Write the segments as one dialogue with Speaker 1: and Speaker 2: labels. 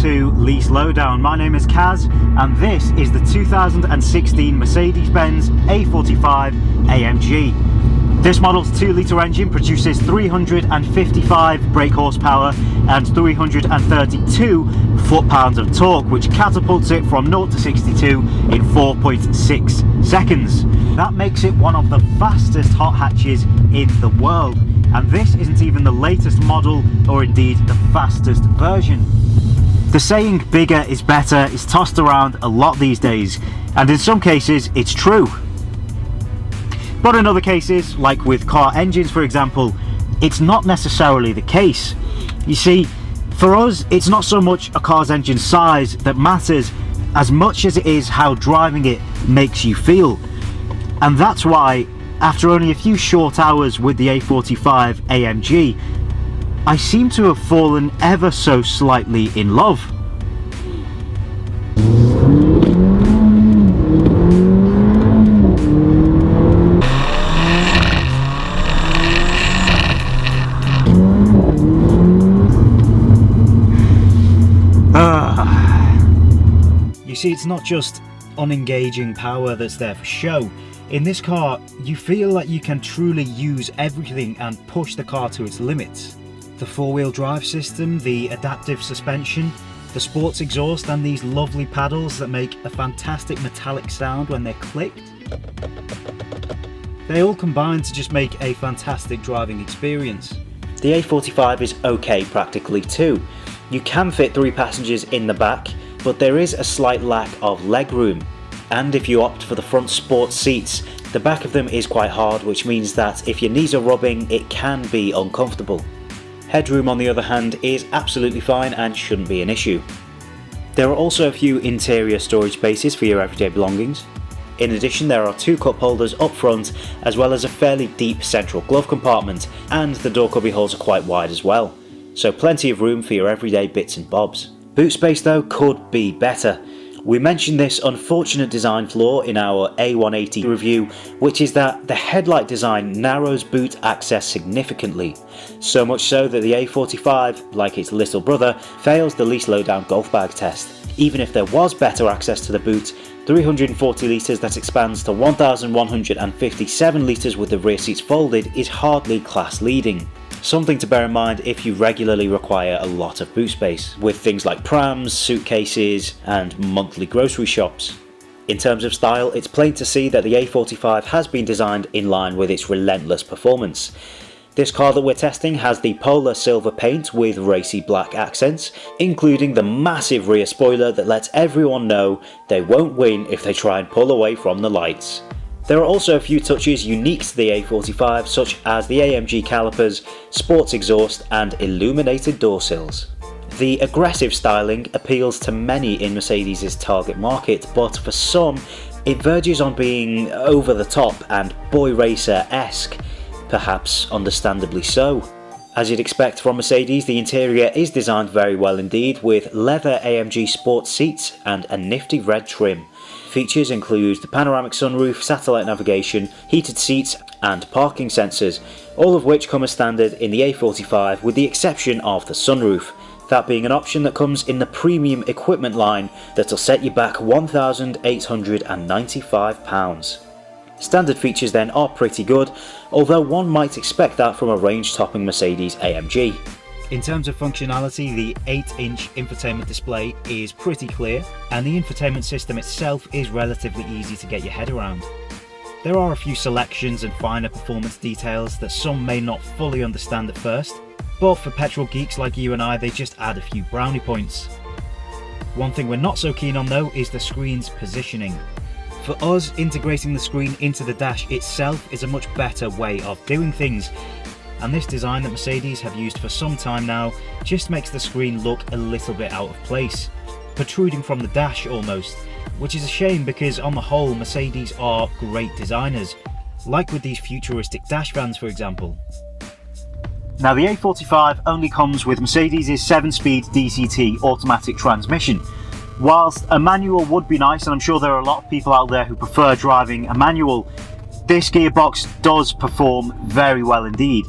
Speaker 1: to Lease Lowdown. My name is Kaz and this is the 2016 Mercedes Benz A45 AMG. This model's 2-litre engine produces 355 brake horsepower and 332 foot-pounds of torque, which catapults it from 0 to 62 in 4.6 seconds. That makes it one of the fastest hot hatches in the world. And this isn't even the latest model or indeed the fastest version. The saying bigger is better is tossed around a lot these days, and in some cases it's true. But in other cases, like with car engines for example, it's not necessarily the case. You see, for us it's not so much a car's engine size that matters as much as it is how driving it makes you feel. And that's why, after only a few short hours with the A45 AMG, I seem to have fallen ever so slightly in love. You see, it's not just unengaging power that's there for show. In this car, you feel that you can truly use everything and push the car to its limits. The four-wheel drive system, the adaptive suspension, the sports exhaust and these lovely paddles that make a fantastic metallic sound when they're clicked. They all combine to just make a fantastic driving experience. The A45 is okay practically too. You can fit 3 passengers in the back, but there is a slight lack of legroom. And if you opt for the front sports seats, the back of them is quite hard, which means that if your knees are rubbing, it can be uncomfortable. Headroom on the other hand is absolutely fine and shouldn't be an issue. There are also a few interior storage spaces for your everyday belongings. In addition, there are 2 cup holders up front, as well as a fairly deep central glove compartment, and the door cubby holes are quite wide as well. So plenty of room for your everyday bits and bobs. Boot space though could be better. We mentioned this unfortunate design flaw in our A180 review, which is that the headlight design narrows boot access significantly. So much so that the A45, like its little brother, fails the LeaseLowdown golf bag test. Even if there was better access to the boot, 340 litres that expands to 1,157 litres with the rear seats folded is hardly class leading. Something to bear in mind if you regularly require a lot of boot space, with things like prams, suitcases and monthly grocery shops. In terms of style, it's plain to see that the A45 has been designed in line with its relentless performance. This car that we're testing has the polar silver paint with racy black accents, including the massive rear spoiler that lets everyone know they won't win if they try and pull away from the lights. There are also a few touches unique to the A45, such as the AMG calipers, sports exhaust and illuminated door sills. The aggressive styling appeals to many in Mercedes' target market, but for some it verges on being over the top and boy racer-esque, perhaps understandably so. As you'd expect from Mercedes, the interior is designed very well indeed, with leather AMG sports seats and a nifty red trim. Features include the panoramic sunroof, satellite navigation, heated seats and parking sensors, all of which come as standard in the A45 with the exception of the sunroof, that being an option that comes in the premium equipment line that'll set you back £1,895. Standard features then are pretty good, although one might expect that from a range-topping Mercedes AMG. In terms of functionality, the 8-inch infotainment display is pretty clear, and the infotainment system itself is relatively easy to get your head around. There are a few selections and finer performance details that some may not fully understand at first, but for petrol geeks like you and I, they just add a few brownie points. One thing we're not so keen on though is the screen's positioning. For us, integrating the screen into the dash itself is a much better way of doing things, and this design that Mercedes have used for some time now just makes the screen look a little bit out of place, protruding from the dash almost, which is a shame because on the whole Mercedes are great designers, like with these futuristic dash vans for example. Now the A45 only comes with Mercedes' 7-speed DCT automatic transmission. Whilst a manual would be nice, and I'm sure there are a lot of people out there who prefer driving a manual, this gearbox does perform very well indeed.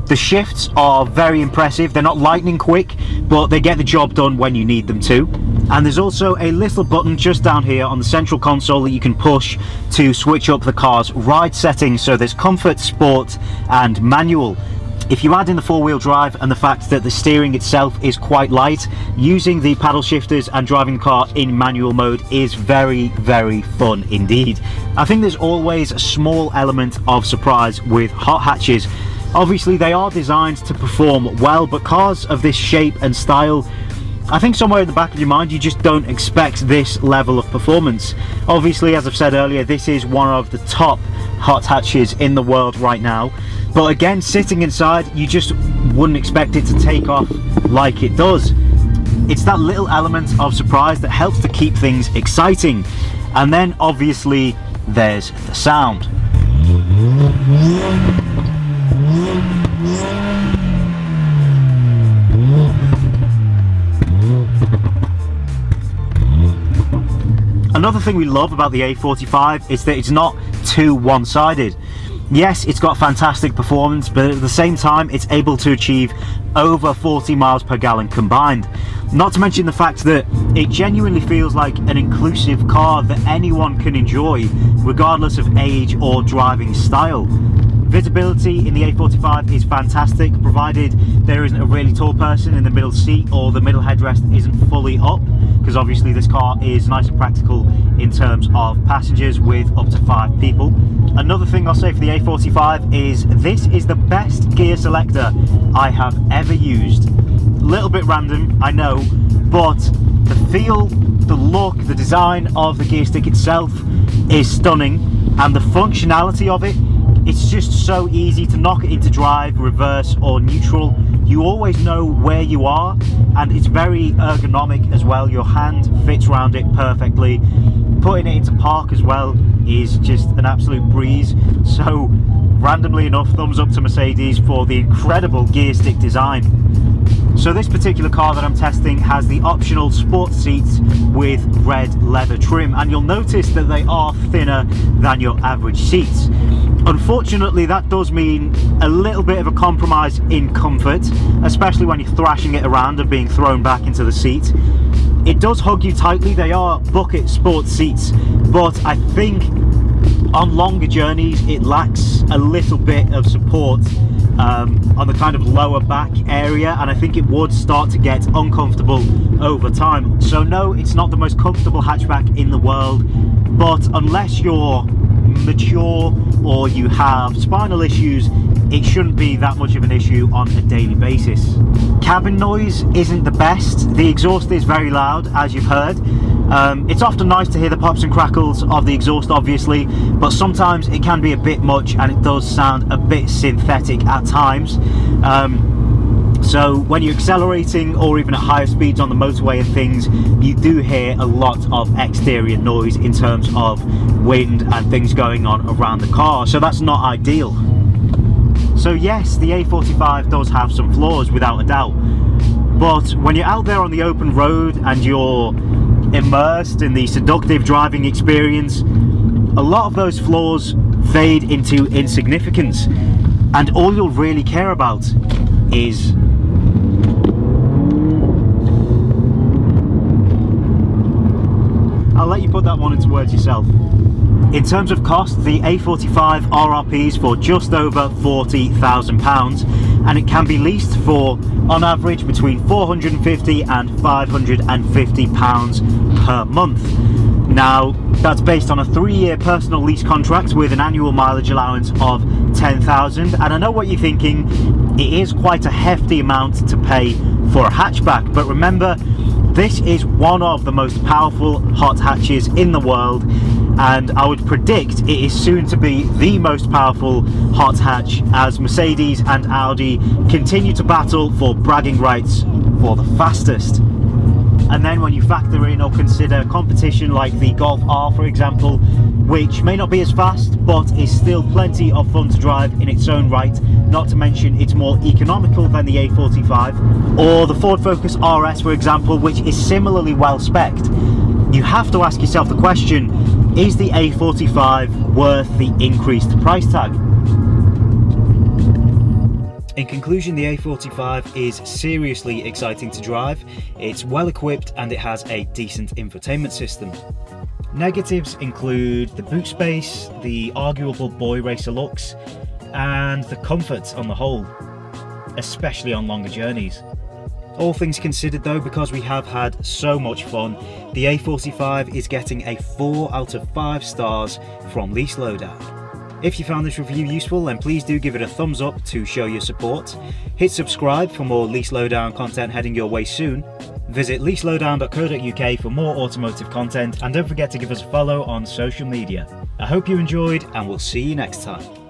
Speaker 1: The shifts are very impressive. They're not lightning quick, but they get the job done when you need them to. And there's also a little button just down here on the central console that you can push to switch up the car's ride settings. So there's comfort, sport and manual. If you add in the four-wheel drive and the fact that the steering itself is quite light, using the paddle shifters and driving the car in manual mode is very, very fun indeed. I think there's always a small element of surprise with hot hatches. Obviously they are designed to perform well, but cars of this shape and style, I think somewhere in the back of your mind you just don't expect this level of performance. Obviously, as I've said earlier, this is one of the top hot hatches in the world right now, but again, sitting inside you just wouldn't expect it to take off like it does. It's that little element of surprise that helps to keep things exciting. And then obviously there's the sound. Another thing we love about the A45 is that it's not too one-sided. Yes, it's got fantastic performance, but at the same time it's able to achieve over 40 miles per gallon combined. Not to mention the fact that it genuinely feels like an inclusive car that anyone can enjoy, regardless of age or driving style. Visibility in the A45 is fantastic, provided there isn't a really tall person in the middle seat or the middle headrest isn't fully up, because obviously this car is nice and practical in terms of passengers with up to 5 people. Another thing I'll say for the A45 is this is the best gear selector I have ever used. A little bit random, I know, but the feel, the look, the design of the gear stick itself is stunning, and the functionality of it, it's just so easy to knock it into drive, reverse or neutral. You always know where you are, and it's very ergonomic as well. Your hand fits around it perfectly. Putting it into park as well is just an absolute breeze. So randomly enough, thumbs up to Mercedes for the incredible gear stick design. So this particular car that I'm testing has the optional sport seats with red leather trim, and you'll notice that they are thinner than your average seats. Unfortunately, that does mean a little bit of a compromise in comfort, especially when you're thrashing it around and being thrown back into the seat. It does hug you tightly. They are bucket sport seats, but I think on longer journeys it lacks a little bit of support on the kind of lower back area, and I think it would start to get uncomfortable over time. So no, it's not the most comfortable hatchback in the world, but unless you're mature or you have spinal issues, it shouldn't be that much of an issue on a daily basis. Cabin noise isn't the best. The exhaust is very loud, as you've heard. It's often nice to hear the pops and crackles of the exhaust, obviously, but sometimes it can be a bit much and it does sound a bit synthetic at times. So when you're accelerating or even at higher speeds on the motorway and things, you do hear a lot of exterior noise in terms of wind and things going on around the car, so that's not ideal. So yes, the A45 does have some flaws without a doubt, but when you're out there on the open road and you're immersed in the seductive driving experience, a lot of those flaws fade into insignificance, and all you'll really care about is I'll let you put that one into words yourself. In terms of cost, the A45 RRPs for just over £40,000, and it can be leased for, on average, between £450 and £550 per month. Now, that's based on a 3-year personal lease contract with an annual mileage allowance of £10,000, and I know what you're thinking, it is quite a hefty amount to pay for a hatchback, but remember, this is one of the most powerful hot hatches in the world, and I would predict it is soon to be the most powerful hot hatch as Mercedes and Audi continue to battle for bragging rights for the fastest. And then when you factor in or consider competition like the Golf R, for example, which may not be as fast but is still plenty of fun to drive in its own right, not to mention it's more economical than the A45, or the Ford Focus RS, for example, which is similarly well spec'd, you have to ask yourself the question, is the A45 worth the increased price tag? In conclusion, the A45 is seriously exciting to drive, it's well equipped and it has a decent infotainment system. Negatives include the boot space, the arguable boy racer looks, and the comfort on the whole, especially on longer journeys. All things considered though, because we have had so much fun, the A45 is getting a 4 out of 5 stars from LeaseLowdown. If you found this review useful, then please do give it a thumbs up to show your support. Hit subscribe for more LeaseLowdown content heading your way soon. Visit leaselowdown.co.uk for more automotive content, and don't forget to give us a follow on social media. I hope you enjoyed, and we'll see you next time.